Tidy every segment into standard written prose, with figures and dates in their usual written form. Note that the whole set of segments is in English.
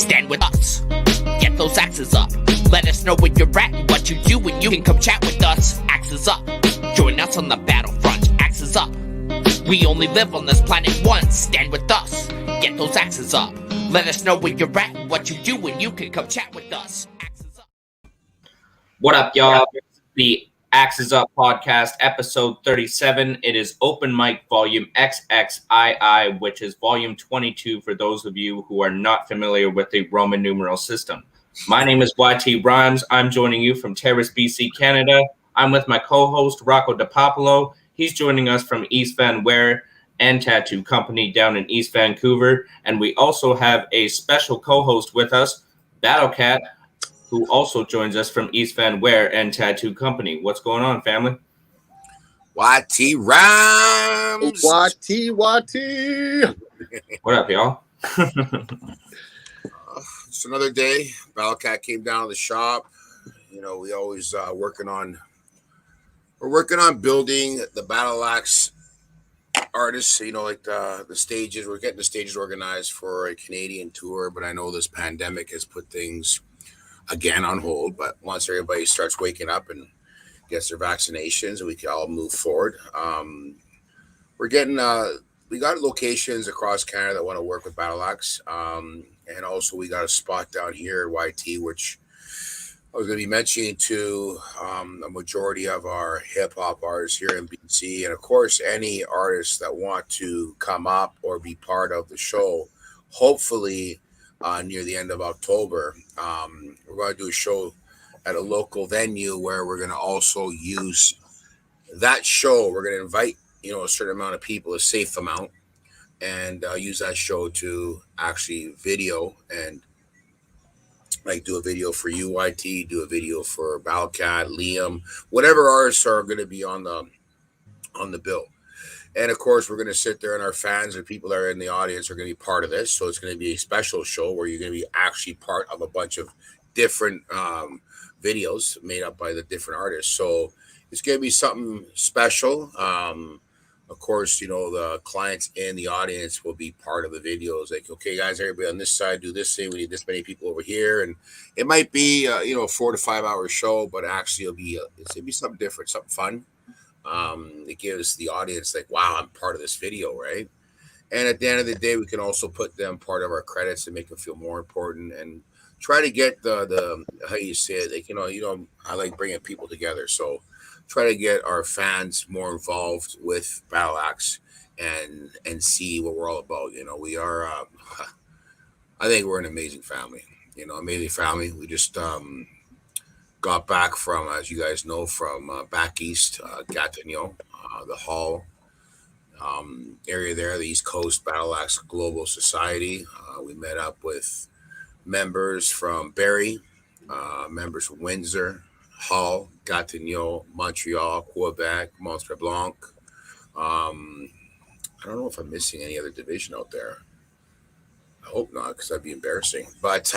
stand with us. Get those axes up. Let us know where you're at and what you do, and you can come chat with us. Axes up. Join us on the battlefront. Axes up. We only live on this planet once. Stand with us. Get those axes up. Let us know where you're at and what you do, and you can come chat with us. Axes up. What up, y'all? The Axes Up podcast, episode 37. It is open mic volume XXII, which is volume 22 for those of you who are not familiar with the Roman numeral system. My name is YT Rhymes. I'm joining you from Terrace, BC, Canada. I'm with my co-host, Rocco DiPapolo. He's joining us from East Van Ware and Tattoo Company down in East Vancouver. And we also have a special co-host with us, Battlecat, who also joins us from East Van Ware and Tattoo Company. What's going on, family? YT Rhymes. YT. What up, y'all? It's another day. Battlecat came down to the shop. You know, we always working on building the Battle Axe artists, you know, like the stages. We're getting the stages organized for a Canadian tour, but I know this pandemic has put things again on hold. But once everybody starts waking up and gets their vaccinations, we can all move forward. We're getting we got locations across Canada that want to work with Battle Axe, and also we got a spot down here at YT, which I was going to be mentioning to a majority of our hip hop artists here in BC, and of course any artists that want to come up or be part of the show. Hopefully, near the end of October, we're going to do a show at a local venue where we're going to also use that show. We're going to invite, you know, a certain amount of people, a safe amount, and use that show to actually video and like do a video for UYT, do a video for Battlecat, Liam, whatever artists are going to be on the bill. And of course, we're going to sit there, and our fans and people that are in the audience are going to be part of this. So it's going to be a special show where you're going to be actually part of a bunch of different videos made up by the different artists. So it's going to be something special. Of course, you know, the clients in the audience will be part of the videos. Like, okay, guys, everybody on this side, do this thing. We need this many people over here. And it might be, you know, a 4 to 5 hour show, but actually it'll be something different, something fun. It gives the audience like, wow, I'm part of this video, right? And at the end of the day, we can also put them part of our credits and make them feel more important and try to get the how you say it, like, you know, I like bringing people together. So try to get our fans more involved with Battle Axe and see what we're all about. You know, we are, I think we're an amazing family, you know, amazing family. We just, got back from, as you guys know, from back east, Gatineau, the Hall area there, the East Coast Battle Axe Global Society. We met up with members from Barrie, members from Windsor, Hull, Gatineau, Montreal, Quebec, Mont Blanc. I don't know if I'm missing any other division out there. I hope not, because that'd be embarrassing. But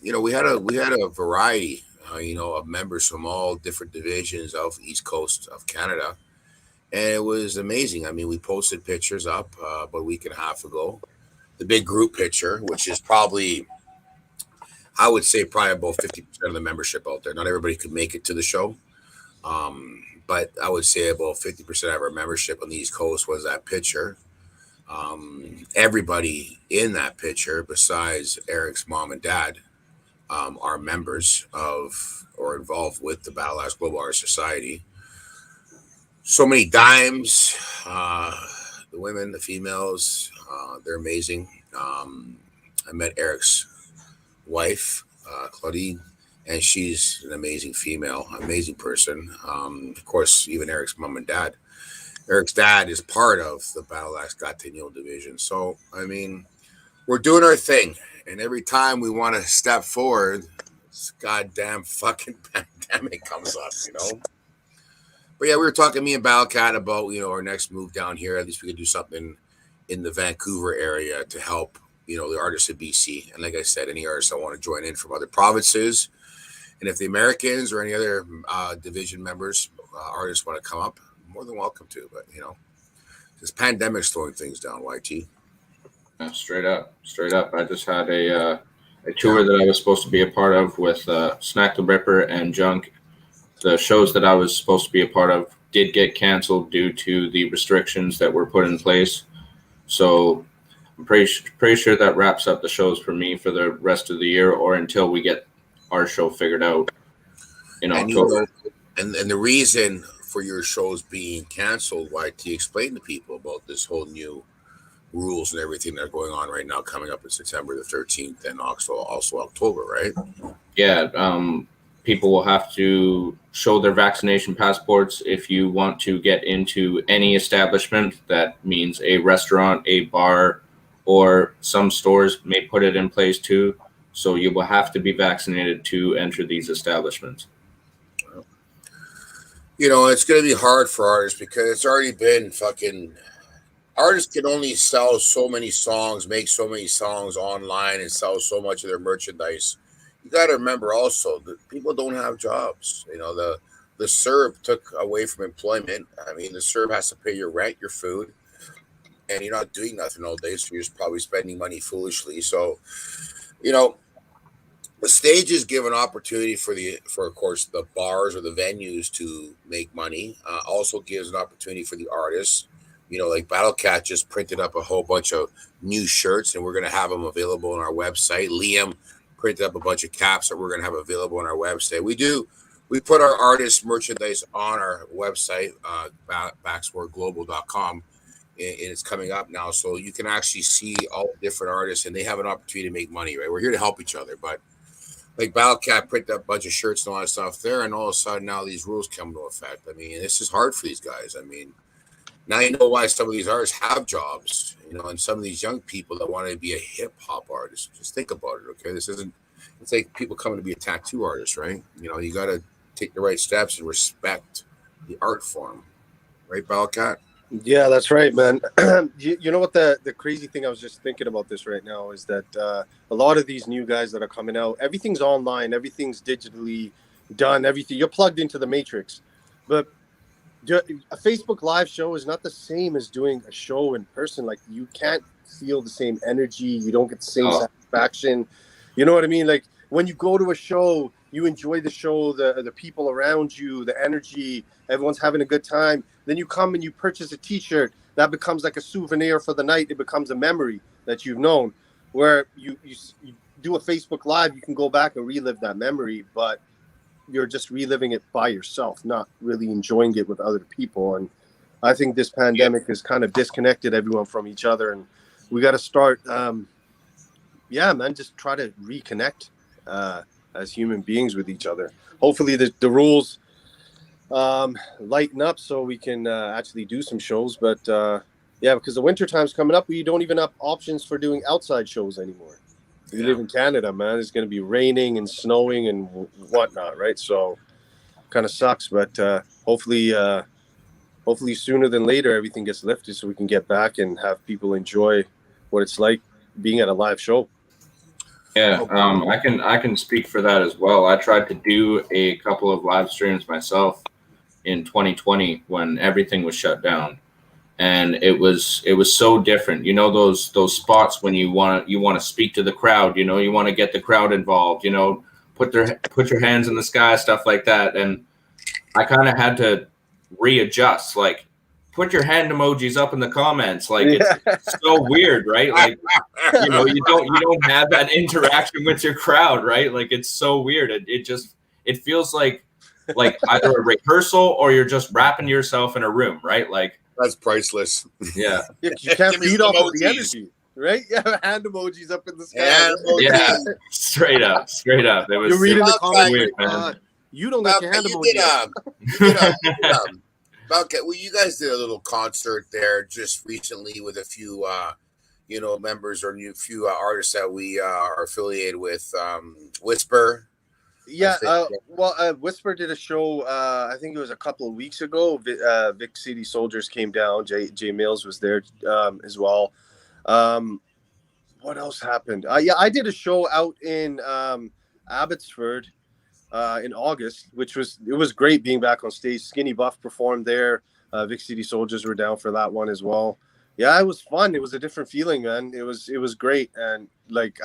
you know, we had a variety. You know, of members from all different divisions of East Coast of Canada. And it was amazing. I mean, we posted pictures up about a week and a half ago. The big group picture, which is probably, I would say probably about 50% of the membership out there. Not everybody could make it to the show. But I would say about 50% of our membership on the East Coast was that picture. Everybody in that picture, besides Eric's mom and dad, are members of or involved with the Battle Axe Global Art Society. So many dimes, the women, the females, they're amazing. I met Eric's wife, Claudine, and she's an amazing female, amazing person. Of course, even Eric's mom and dad. Eric's dad is part of the Battle Axe Gatineau division. So, I mean, we're doing our thing. And every time we want to step forward, this goddamn fucking pandemic comes up, you know? But yeah, we were talking, me and Battlecat, about, you know, our next move down here. At least we could do something in the Vancouver area to help, you know, the artists of BC. And like I said, any artists that want to join in from other provinces. And if the Americans or any other division members, artists want to come up, more than welcome to. But, you know, this pandemic's slowing things down, YT. Straight up. I just had a a tour that I was supposed to be a part of with Snack the Ripper and Junk. The shows that I was supposed to be a part of did get canceled due to the restrictions that were put in place. So I'm pretty sure that wraps up the shows for me for the rest of the year, or until we get our show figured out in October. And the reason for your shows being canceled, why, can you explain to people about this whole new rules and everything that are going on right now, coming up in September the 13th and also October, right? Yeah, people will have to show their vaccination passports if you want to get into any establishment. That means a restaurant, a bar, or some stores may put it in place too. So you will have to be vaccinated to enter these establishments. You know, it's going to be hard for artists because it's already been fucking. Artists can only sell so many songs, make so many songs online, and sell so much of their merchandise. You got to remember also that people don't have jobs. You know, the CERB took away from employment. I mean, the CERB has to pay your rent, your food, and you're not doing nothing all day, so you're just probably spending money foolishly. So, you know, the stages give an opportunity for of course the bars or the venues to make money. Also gives an opportunity for the artists. You know, like Battle Cat just printed up a whole bunch of new shirts, and we're going to have them available on our website. Liam printed up a bunch of caps that we're going to have available on our website. We put our artist merchandise on our website, backsportglobal.com, and it's coming up now. So you can actually see all the different artists, and they have an opportunity to make money, right? We're here to help each other, but like Battle Cat printed up a bunch of shirts and all that stuff there, and all of a sudden now these rules come into effect. I mean, this is hard for these guys. I mean, now you know why some of these artists have jobs, you know, and some of these young people that want to be a hip hop artist. Just think about it, okay? This isn't, it's like people coming to be a tattoo artist, right? You know, you got to take the right steps and respect the art form, right, Ballcat? Yeah, that's right, man. You know what the crazy thing, I was just thinking about this right now, is that a lot of these new guys that are coming out, everything's online, everything's digitally done, everything. You're plugged into the matrix. But a Facebook Live show is not the same as doing a show in person. Like, you can't feel the same energy. You don't get the same satisfaction. You know what I mean? Like, when you go to a show, you enjoy the show, the people around you, the energy, everyone's having a good time. Then you come and you purchase a T-shirt. That becomes like a souvenir for the night. It becomes a memory that you've known. Where you do a Facebook Live, you can go back and relive that memory, but you're just reliving it by yourself, not really enjoying it with other people. And I think this pandemic has kind of disconnected everyone from each other, and we got to start, just try to reconnect as human beings with each other. Hopefully the rules lighten up so we can actually do some shows. But because the winter time's coming up, we don't even have options for doing outside shows anymore. We live in Canada, man. It's going to be raining and snowing and whatnot, right? So kind of sucks, but hopefully sooner than later everything gets lifted so we can get back and have people enjoy what it's like being at a live show. Yeah, I can speak for that as well. I tried to do a couple of live streams myself in 2020 when everything was shut down, and it was so different. You know, those spots when you want to speak to the crowd. You know, you want to get the crowd involved. You know, put your hands in the sky, stuff like that. And I kind of had to readjust. Like, put your hand emojis up in the comments. Like, it's so weird, right? Like, you know, you don't have that interaction with your crowd, right? Like, it's so weird. It feels like either a rehearsal or you're just wrapping yourself in a room, right? Like, that's priceless. Yeah. You can't feed off of the energy, right? Yeah, hand emojis up in the sky. Yeah, straight up. It was You're reading the comments, weird, man. You don't get your hand emoji. Okay, well, you guys did a little concert there just recently with a few, members or few artists that we are affiliated with. Whisper. Yeah, Whisper did a show, I think it was a couple of weeks ago. Vic City Soldiers came down. Jay Mills was there as well. What else happened? I did a show out in Abbotsford in August, it was great being back on stage. Skinny Buff performed there. Vic City Soldiers were down for that one as well. Yeah, it was fun. It was a different feeling, man. It was great. And like,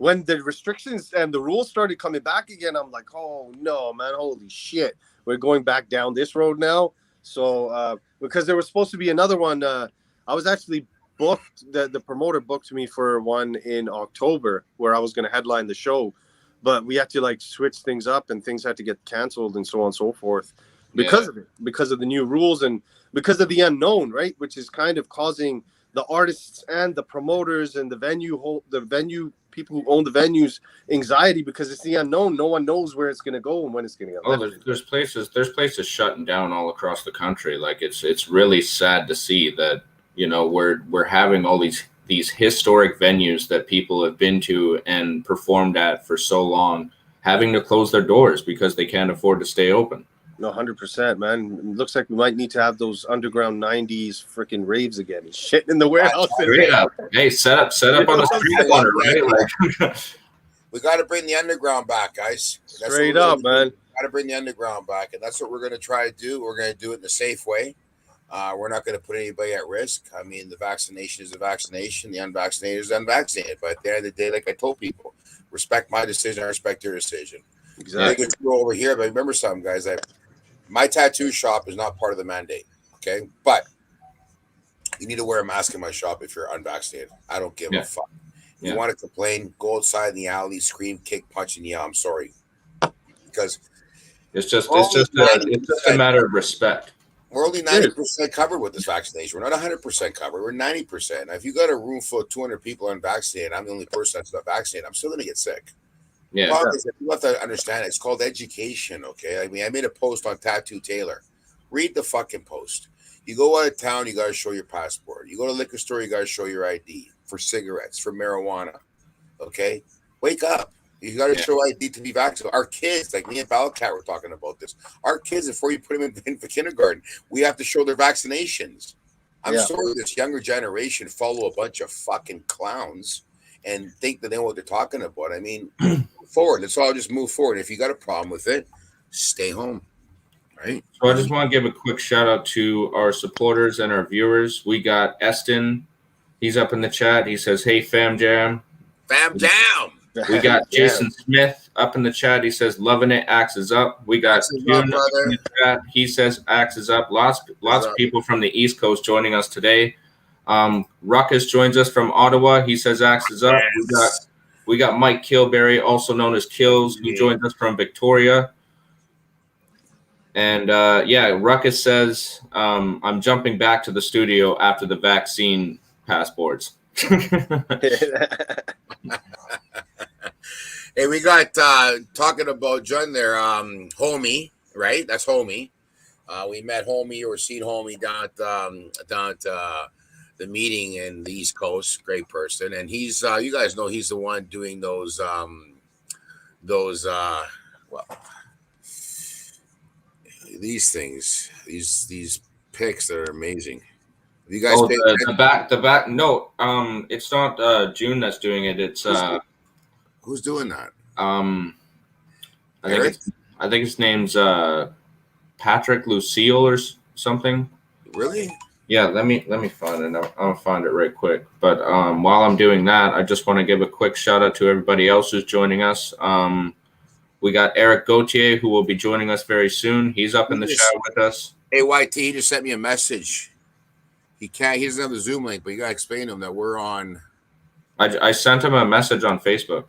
when the restrictions and the rules started coming back again, I'm like, oh no, man, holy shit, we're going back down this road now. So because there was supposed to be another one, I was actually booked. The promoter booked me for one in October where I was going to headline the show, but we had to like switch things up and things had to get canceled and so on and so forth because of it, because of the new rules and because of the unknown, right? Which is kind of causing the artists and the promoters and the venue people who own the venues anxiety because it's the unknown. No one knows where it's going to go and when it's going to go. There's places shutting down all across the country. Like it's really sad to see that, you know, we're having all these historic venues that people have been to and performed at for so long having to close their doors because they can't afford to stay open. No, 100%, man. It looks like we might need to have those underground 90s freaking raves again. Shit in the warehouse. Straight up. Hey, set up on the street corner, right? Like, we got to bring the underground back, guys. Straight up, man. Got to bring the underground back, and that's what we're going to try to do. We're going to do it in a safe way. We're not going to put anybody at risk. I mean, the vaccination is a vaccination. The unvaccinated is unvaccinated. But at the end of the day, like I told people, respect my decision. I respect your decision. Exactly. Go over here, but remember something, guys. My tattoo shop is not part of the mandate, okay? But you need to wear a mask in my shop if you're unvaccinated. I don't give a fuck. If you want to complain, go outside in the alley, scream, kick, punch, and yell, I'm sorry. Because it's just a matter of respect. We're only 90% covered with this vaccination. We're not 100% covered. We're 90%. Now, if you got a room full of 200 people unvaccinated, I'm the only person that's not vaccinated, I'm still going to get sick. Yeah. You have to understand it's called education, okay? I mean, I made a post on Tattoo Taylor. Read the fucking post. You go out of town, you got to show your passport. You go to a liquor store, you got to show your ID for cigarettes, for marijuana, okay? Wake up. You got to show ID to be vaccinated. Our kids, like me and Balacat were talking about this. Our kids, before you put them in for kindergarten, we have to show their vaccinations. I'm sorry this younger generation follow a bunch of fucking clowns and think that they know what they're talking about. I mean, forward. Let's all just move forward. If you got a problem with it, stay home. Right. So I just want to give a quick shout out to our supporters and our viewers. We got Eston. He's up in the chat. He says, "Hey, fam jam." Fam jam. We got Jason Smith up in the chat. He says, "Loving it. Axe is up." We got June in the chat. He says, "Axe is up." Lots of people from the East Coast joining us today. Ruckus joins us from Ottawa. He says, "Axe is up." Yes. We got Mike Kilberry, also known as Kills, who joins us from Victoria. And Ruckus says, "I'm jumping back to the studio after the vaccine passports." Hey, we got talking about John there, Homie, right? That's Homie. We met Homie or seen Homie down at the meeting in the East Coast. Great person, and he's you guys know he's the one doing those these things, these pics that are amazing. You guys the back. No, it's not June that's doing it. It's who's doing that? I think his name's Patrick Lucille or something. Really? Yeah, let me find it. I'll find it right quick. But while I'm doing that, I just want to give a quick shout out to everybody else who's joining us. We got Eric Gauthier, who will be joining us very soon. He's up in the chat with us. Hey, YT, he just sent me a message. He doesn't have the Zoom link, but you gotta explain to him that we're on. I sent him a message on Facebook.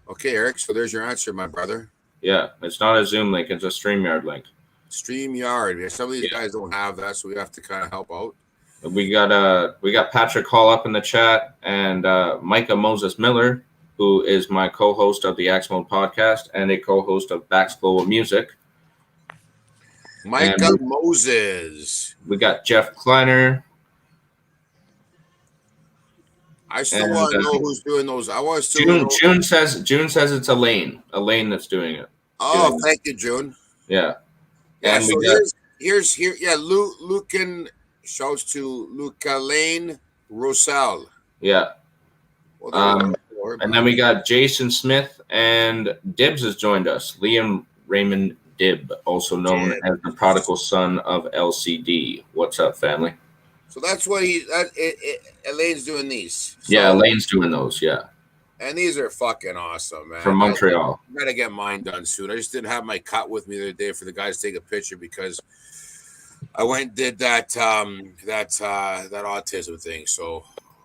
Okay, Eric. So there's your answer, my brother. Yeah, it's not a Zoom link; it's a StreamYard link. StreamYard. Some of these guys don't have that, so we have to kind of help out. We got Patrick Hall up in the chat and Micah Moses Miller, who is my co-host of the Axe Mode podcast and a co-host of Back's Global Music. Micah Moses. We got Jeff Kleiner. I still want to know who's doing those. I want to June says it's Elaine that's doing it. Oh, thank you, June. Yeah. Yeah, and so here's Lucan shouts to Luca-Lane Rosal. Yeah. Well, and then we got Jason Smith and Dibbs has joined us. Liam Raymond Dibb, also known as the prodigal son of LCD. What's up, family? So that's what Elaine's doing these. So, yeah, Elaine's doing those, yeah. And these are fucking awesome, man. From Montreal. I gotta get mine done soon. I just didn't have my cut with me the other day for the guys to take a picture because I went and did that autism thing. So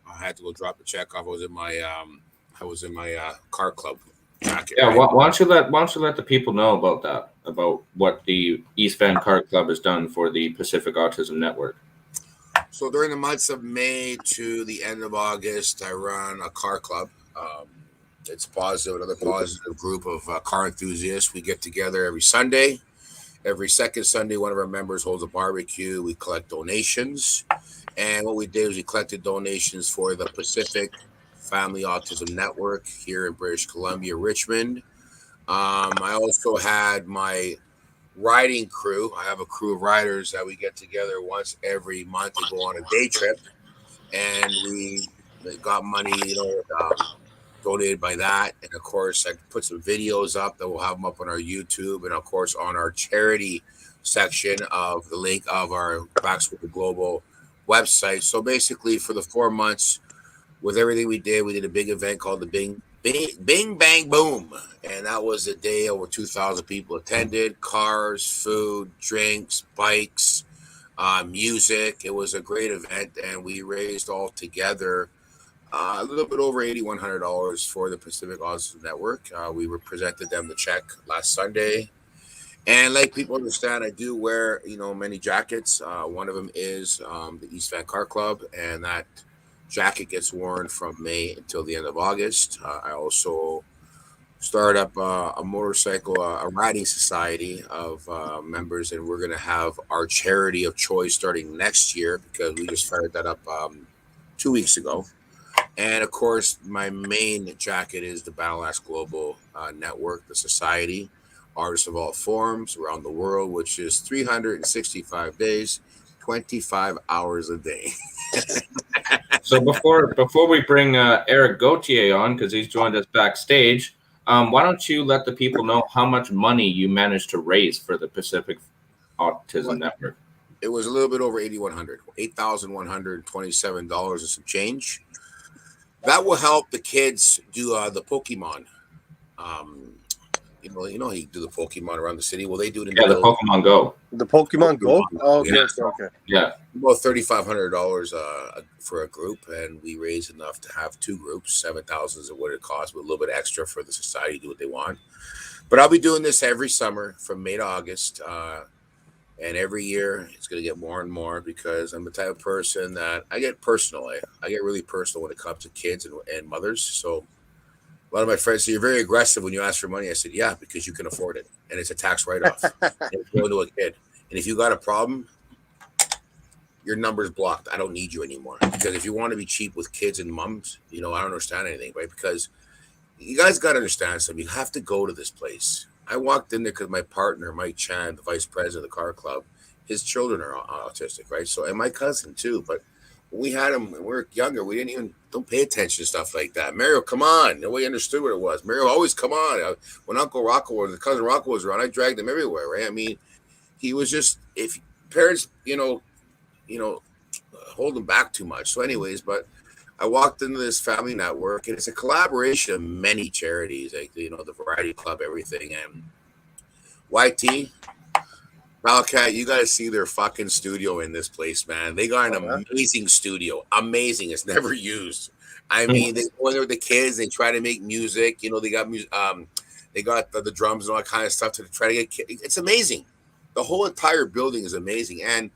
I had to go drop the check off. I was in my car club jacket. Yeah, right? why don't you let the people know about that, about what the East Van Car Club has done for the Pacific Autism Network? So during the months of May to the end of August, I run a car club. It's positive, another positive group of car enthusiasts. We get together every Sunday. Every second Sunday, one of our members holds a barbecue. We collect donations. And what we did was we collected donations for the Pacific Family Autism Network here in British Columbia, Richmond. I also had my riding crew. I have a crew of riders that we get together once every month to go on a day trip. And we got money, donated by that. And of course, I put some videos up that we'll have them up on our YouTube and of course on our charity section of the link of our Backsport Global website. So basically for the 4 months with everything we did a big event called the Bing Bang Boom. And that was a day over 2,000 people attended, cars, food, drinks, bikes, music. It was a great event. And we raised all together a little bit over $8,100 for the Pacific Autism Network. We presented them the check last Sunday. And like people understand, I do wear, many jackets. One of them is the East Van Car Club, and that jacket gets worn from May until the end of August. I also start up a motorcycle, a riding society of members, and we're going to have our charity of choice starting next year because we just fired that up 2 weeks ago. And of course, my main jacket is the Battle Axe Global Network, the society, artists of all forms around the world, which is 365 days, 25 hours a day. So before we bring Eric Gauthier on, because he's joined us backstage, why don't you let the people know how much money you managed to raise for the Pacific Autism Network? It was a little bit over $8,127 and some change. That will help the kids do the Pokemon. You know how you do the Pokemon around the city. Well, they do it in the Pokemon Go. The Pokemon Go? Oh, okay, yeah. Okay. Yeah. About $3,500 for a group, and we raised enough to have two groups. 7,000 is what it costs, with a little bit extra for the society to do what they want. But I'll be doing this every summer from May to August. And every year it's going to get more and more because I'm the type of person that I get personal. I get really personal when it comes to kids and mothers. So a lot of my friends say, you're very aggressive when you ask for money. I said, yeah, because you can afford it. And it's a tax write-off. It's going to a kid. And if you got a problem, your number's blocked. I don't need you anymore. Because if you want to be cheap with kids and moms, I don't understand anything, right? Because you guys got to understand something. You have to go to this place. I walked in there because my partner, Mike Chan, the vice president of the car club, his children are autistic, right? So, and my cousin too. But when we had him when we were younger, we don't pay attention to stuff like that. Mario, come on. Nobody understood what it was. Mario, always come on. When Uncle Rocco or the cousin Rocco was around, I dragged him everywhere, right? I mean, he was just, if parents, hold him back too much. So anyways, but I walked into this family network, and it's a collaboration of many charities, like the Variety Club, everything. And YT, Wildcat, you got to see their fucking studio in this place, man. They got an amazing studio, amazing. It's never used. I mean, they go in there with the kids, they try to make music. They got music, they got the drums and all that kind of stuff to try to get kids. It's amazing. The whole entire building is amazing. And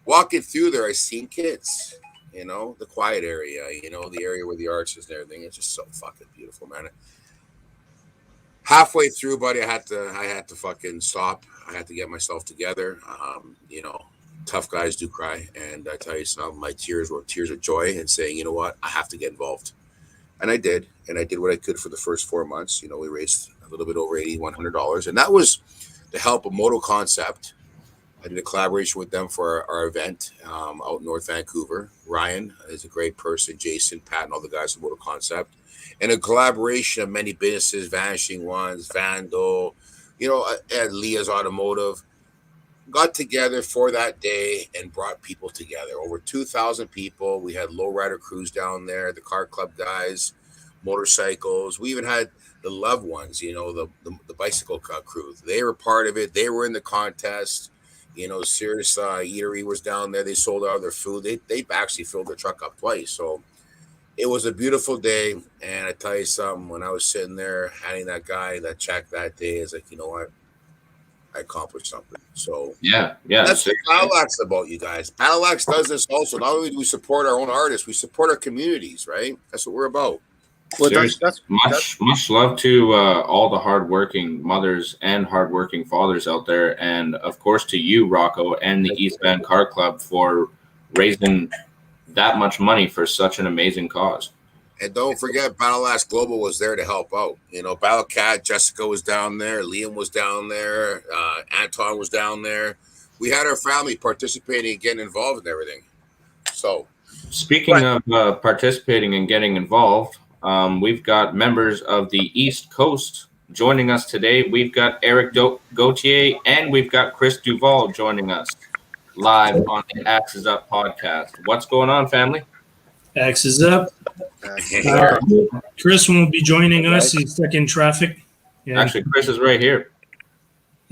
walking through there, I seen kids. The quiet area, the area where the arts is and everything. It's just so fucking beautiful, man. Halfway through, buddy, I had to fucking stop. I had to get myself together. Tough guys do cry. And I tell you something, my tears were tears of joy and saying, you know what, I have to get involved. And I did. And I did what I could for the first 4 months. We raised a little bit over $8,100. And that was to help a Moto Concept. I did a collaboration with them for our event out in North Vancouver. Ryan is a great person, Jason, Pat, and all the guys at Moto Concept. And a collaboration of many businesses, Vanishing Ones, Vandal, and Leah's Automotive, got together for that day and brought people together. Over 2,000 people. We had lowrider crews down there, the car club guys, motorcycles. We even had the loved ones, the bicycle crew. They were part of it. They were in the contest. Serious Eatery was down there. They sold out their food. They actually filled their truck up twice. So it was a beautiful day. And I tell you something, when I was sitting there handing that guy that check that day, it's like, you know what? I accomplished something. So yeah. That's what Battle Axe about, you guys. Battle Axe does this also. Not only do we support our own artists, we support our communities, right? That's what we're about. Well, much love to all the hardworking mothers and hardworking fathers out there, and of course to you, Rocco, and the East Van Car Club for raising that much money for such an amazing cause. And don't forget, Battle Axe Global was there to help out. Battle Cat, Jessica was down there, Liam was down there, Anton was down there. We had our family participating and getting involved in everything. So, speaking of participating and getting involved, we've got members of the East Coast joining us today. We've got Eric Gauthier and we've got Chris Duval joining us live on the Axes Up podcast. What's going on, family? Axes Up. Chris won't be joining us. He's stuck in traffic. Yeah. Actually, Chris is right here.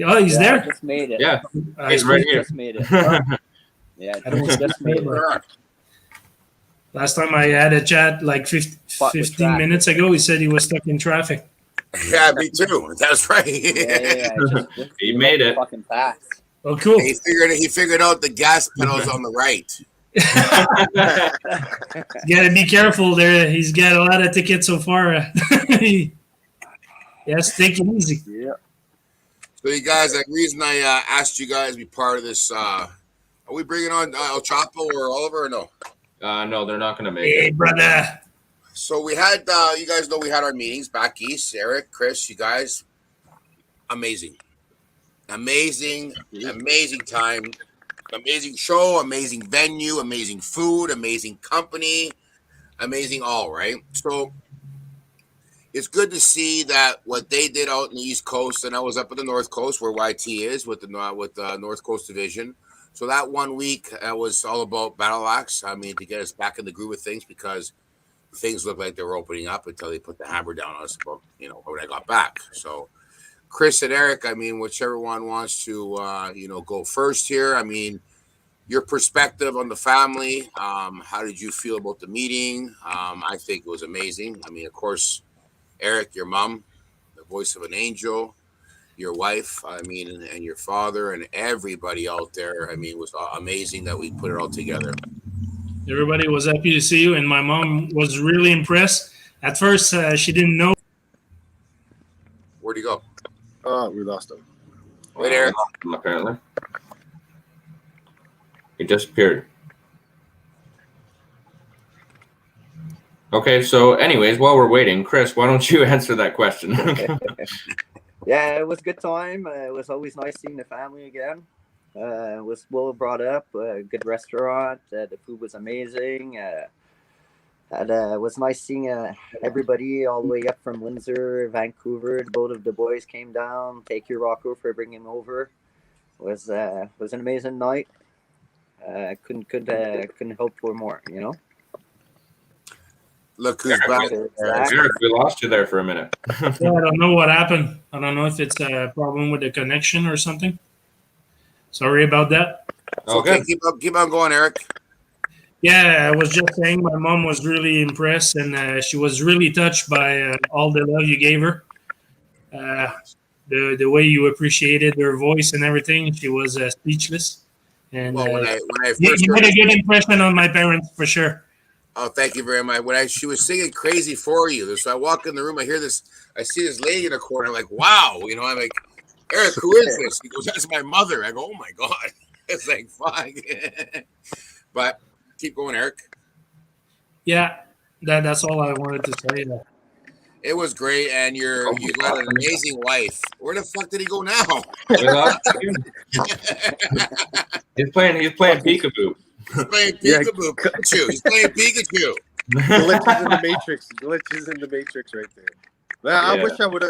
Oh, he's there? I just made it. Yeah, he's right here. Just made it. Yeah, I just made it. Last time I had a chat like 15 minutes ago, he said he was stuck in traffic. Yeah, me too. That's right. He made it. Fucking fast. Oh, cool. He figured out the gas pedals on the right. You gotta be careful there. He's got a lot of tickets so far. Yes, take it easy. Yeah. So, you guys, the reason I asked you guys to be part of this, are we bringing on El Chapo or Oliver or no? No, they're not going to make Hey, it. brother. So we had, you guys know we had our meetings back east. Eric, Chris, you guys, amazing time, amazing show, amazing venue, amazing food, amazing company, amazing all, right? So it's good to see that what they did out in the East Coast, and I was up at the North Coast where YT is with the North Coast Division. So that 1 week was all about Battle Axe. I mean, to get us back in the groove of things, because things looked like they were opening up until they put the hammer down on us about, when I got back. So Chris and Eric, I mean, whichever one wants to, go first here. I mean, your perspective on the family. How did you feel about the meeting? I think it was amazing. I mean, of course, Eric, your mom, the voice of an angel, your wife, I mean, and your father and everybody out there. I mean, it was amazing that we put it all together. Everybody was happy to see you, and my mom was really impressed. At first, she didn't know. Where'd he go? Oh, we lost him. Wait, Eric. Apparently. He disappeared. Okay, so anyways, while we're waiting, Chris, why don't you answer that question? Yeah, it was a good time. It was always nice seeing the family again. It was well brought up. Good restaurant. The food was amazing. It was nice seeing everybody all the way up from Windsor, Vancouver. Both of the boys came down. Thank you, Rocco, for bringing him over. It was an amazing night. Couldn't hope for more. Look who's back. Eric, we lost you there for a minute. Yeah, I don't know what happened. I don't know if it's a problem with the connection or something. Sorry about that. Okay, keep on going, Eric. Yeah, I was just saying my mom was really impressed, and she was really touched by all the love you gave her. The way you appreciated her voice and everything, she was speechless. And Well, when I you first made heard a good impression on my parents for sure. Oh, thank you very much. She was singing "Crazy for You," so I walk in the room, I hear this, I see this lady in the corner, I'm like, wow, I'm like, Eric, who is this? He goes, that's my mother. I go, oh my God. It's like, fuck. But keep going, Eric. Yeah, that's all I wanted to say. It was great, and you got an amazing wife. Where the fuck did he go now? He's playing peekaboo. He's playing peekaboo. Pikachu. He's playing Pikachu. Glitches in the Matrix. Glitches in the Matrix right there. Man, I wish I would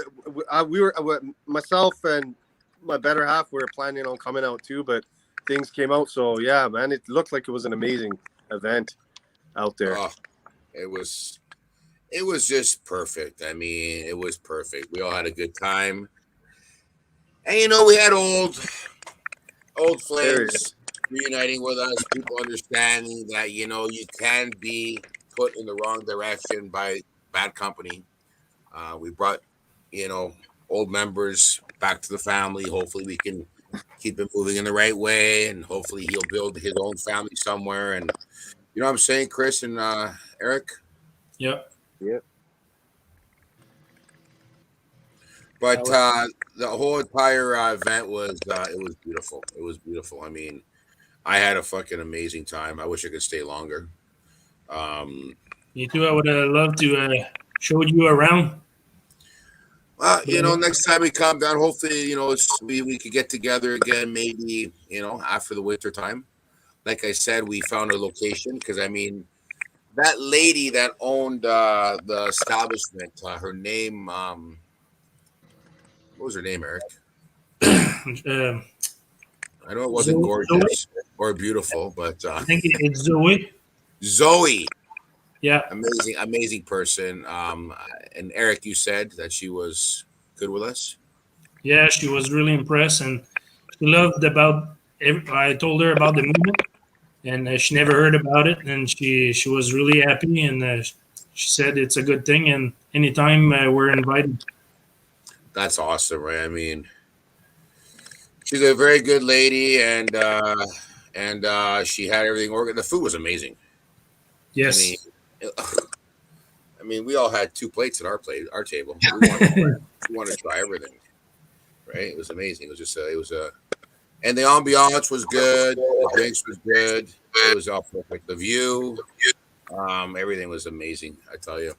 have. Myself and my better half were planning on coming out too, but things came out. So yeah, man, it looked like it was an amazing event out there. Oh, it was it was just perfect. I mean, it was perfect. We all had a good time. And we had old There flames reuniting with us, people understanding that, you can be put in the wrong direction by bad company. We brought, you know, old members back to the family. Hopefully we can keep it moving in the right way, and hopefully he'll build his own family somewhere. And you know what I'm saying, Chris and Eric? Yep. Yep. But the whole entire event was it was beautiful. It was beautiful. I mean, I had a fucking amazing time. I wish I could stay longer. Me too. I would love to show you around. Well, next time we come down, hopefully, we could get together again, maybe, after the winter time. Like I said, we found a location because, I mean, that lady that owned the establishment, her name, what was her name, Eric? I know it wasn't gorgeous or beautiful, but I think it's Zoe. Zoe. Yeah. Amazing person. And Eric, you said that she was good with us. Yeah, she was really impressed, and she loved I told her about the movement, and she never heard about it, and she was really happy, and she said it's a good thing, and anytime we're invited. That's awesome, right? I mean, she's a very good lady, and she had everything organized. The food was amazing. Yes. I mean, we all had 2 plates at our table. We wanted to try everything, right? It was amazing. It was just and the ambiance was good. The drinks was good. It was all perfect. The view, everything was amazing. I tell you.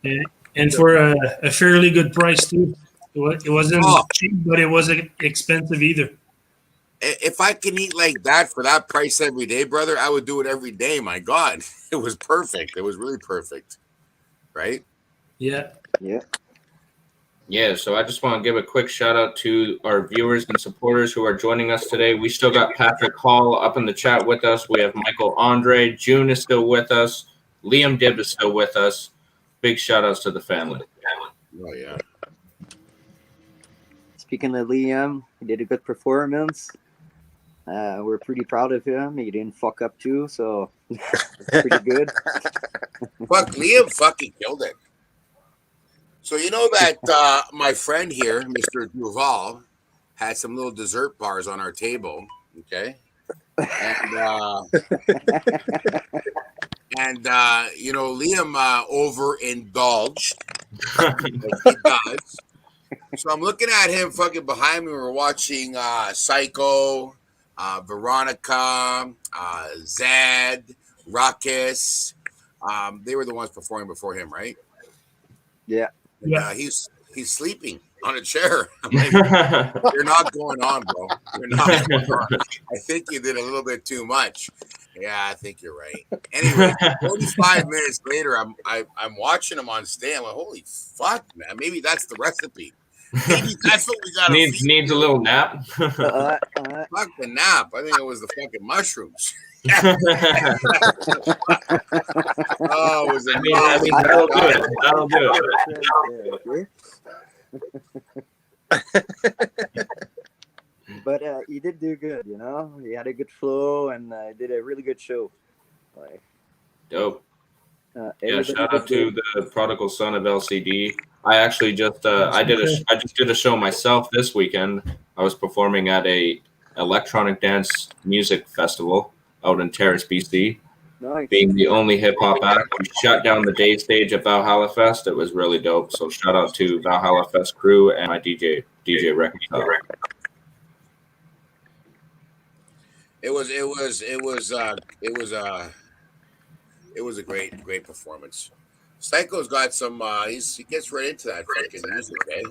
And for a fairly good price too. It wasn't cheap, but it wasn't expensive either. If I can eat like that for that price every day, brother, I would do it every day. My God, it was perfect. It was really perfect, right? Yeah. Yeah. Yeah, so I just want to give a quick shout out to our viewers and supporters who are joining us today. We still got Patrick Hall up in the chat with us. We have Michael Andre. June is still with us. Liam Dibb is still with us. Big shout outs to the family. Oh, yeah. Speaking of Liam, he did a good performance. We're pretty proud of him. He didn't fuck up too, so it's pretty good. Fuck, Liam fucking killed it. So you know that my friend here, Mr. Duval, had some little dessert bars on our table, okay? And Liam overindulged. Like he does. So I'm looking at him fucking behind me. We're watching Psycho, Veronica, Zed, Ruckus. They were the ones performing before him, right? Yeah. And, he's sleeping on a chair. I'm like, you're not going on, bro. You're not going on. I think you did a little bit too much. Yeah, I think you're right. Anyway, 45 minutes later, I'm watching him on stage. I'm like, holy fuck, man. Maybe that's the recipe. Maybe that's what we got. Needs a little nap. Fuck the nap. I think it was the fucking mushrooms. Oh, it was amazing. That'll do it. But he did do good, He had a good flow and did a really good show. Dope. Yeah, shout out to the prodigal son of LCD. I actually just I just did a show myself this weekend. I was performing at a electronic dance music festival out in Terrace, BC. Nice. Being the only hip hop act, we shut down the day stage at Valhalla Fest. It was really dope. So shout out to Valhalla Fest crew and my DJ Reconcile. It was a great performance. Psycho's got some. He gets right into that fucking music, okay?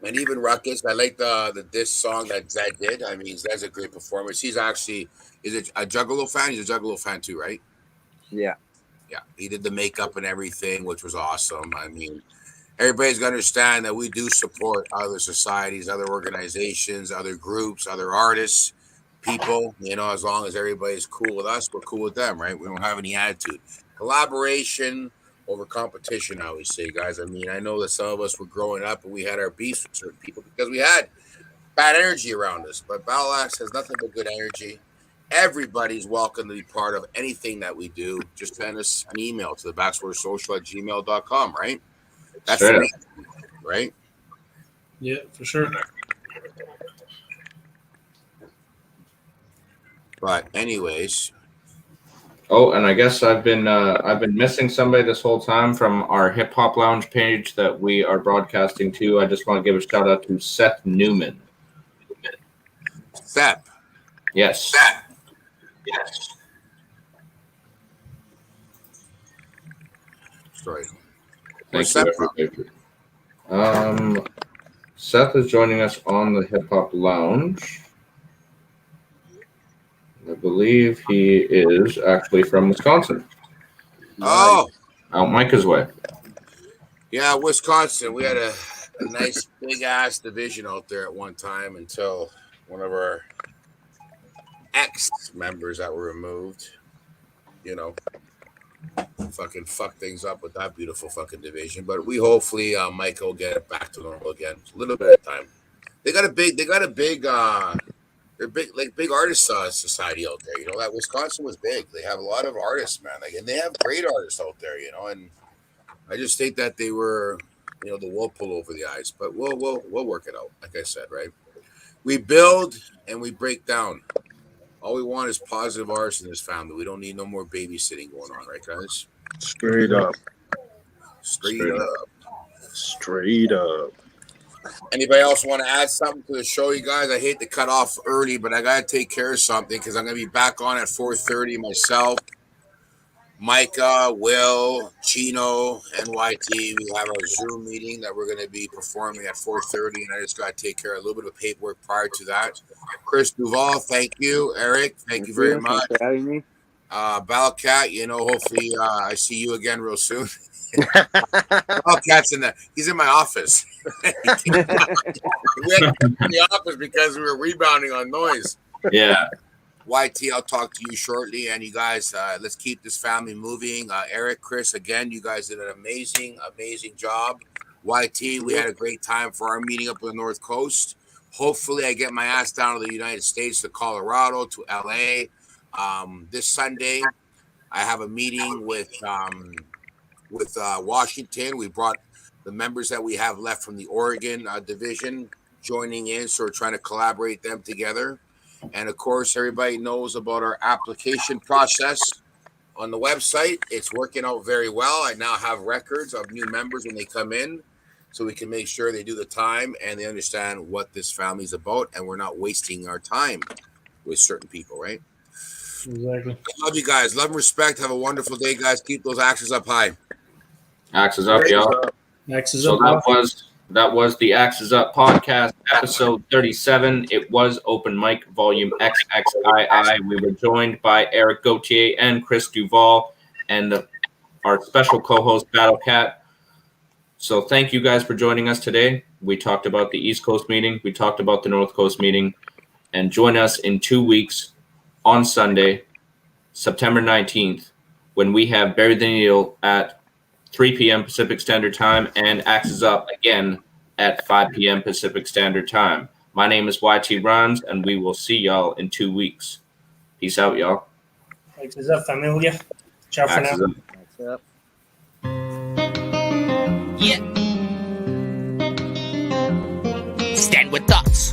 And even Ruckus, I like the diss song that Zed did. I mean, Zed's a great performance. He's actually a Juggalo fan. He's a Juggalo fan too, right? Yeah. Yeah. He did the makeup and everything, which was awesome. I mean, everybody's got to understand that we do support other societies, other organizations, other groups, other artists, people. As long as everybody's cool with us, we're cool with them, right? We don't have any attitude. Collaboration, over competition, I always say, guys. I mean, I know that some of us were growing up and we had our beefs with certain people because we had bad energy around us. But Battle Axe has nothing but good energy. Everybody's welcome to be part of anything that we do. Just send us an email to the backswordssocial@gmail.com, right? That's Straight the up. main thing, right? Yeah, for sure. But anyways, Oh, and I guess I've been missing somebody this whole time from our Hip Hop Lounge page that we are broadcasting to. I just want to give a shout out to Seth Newman. Seth. Yes. Yes. Sorry. Where's Thank you, Seth from? everybody. Seth is joining us on the Hip Hop Lounge. I believe he is actually from Wisconsin. Oh, Out Micah's way. yeah, Wisconsin. We had a nice big ass division out there at one time until one of our ex members that were removed, fucking fuck things up with that beautiful fucking division. But we hopefully Mike will get it back to normal again. A little bit of time. They got a big they're big artist society out there. That Wisconsin was big. They have a lot of artists, man. And they have great artists out there, and I just think that they were, the wool pull over the eyes. But we'll work it out. Like I said, right? We build and we break down. All we want is positive artists in this family. We don't need no more babysitting going on, right, guys? Straight up. Straight up. Straight up. Anybody else want to add something to the show, you guys? I hate to cut off early, but I got to take care of something because I'm going to be back on at 4:30 myself. Micah, Will, Chino, NYT. We have our Zoom meeting that we're going to be performing at 4:30, and I just got to take care of a little bit of paperwork prior to that. Chris Duval, thank you. Eric, thank you very much. Thanks for having me. Ballcat, hopefully I see you again real soon. Ballcat's he's in my office. We had to in the office because we were rebounding on noise. Yeah. YT, I'll talk to you shortly. And you guys, let's keep this family moving. Eric, Chris, again, you guys did an amazing, amazing job. YT, we had a great time for our meeting up on the North Coast. Hopefully I get my ass down to the United States, to Colorado, to LA. This Sunday, I have a meeting with Washington. We brought the members that we have left from the Oregon division joining in, so we're trying to collaborate them together. And of course, everybody knows about our application process on the website. It's working out very well. I now have records of new members when they come in, so we can make sure they do the time and they understand what this family is about, and we're not wasting our time with certain people, right? Exactly. I love you guys. Love and respect. Have a wonderful day, guys. Keep those axes up high. Axes up, y'all. Axes So up. that was the Axes Up podcast, episode 37. It was open mic, volume XXII. We were joined by Eric Gauthier and Chris Duval and our special co-host Battle Cat. So thank you guys for joining us today. We talked about the East Coast meeting. We talked about the North Coast meeting. And join us in 2 weeks on Sunday, September 19th, when we have Bury the Needle at 3 p.m. Pacific Standard Time and Axes Up again at 5 p.m. Pacific Standard Time. My name is YT Runs, and we will see y'all in 2 weeks. Peace out, y'all. Axes up, familia. Ciao for now. Axes Up. Thanks up. Yeah. Stand with us.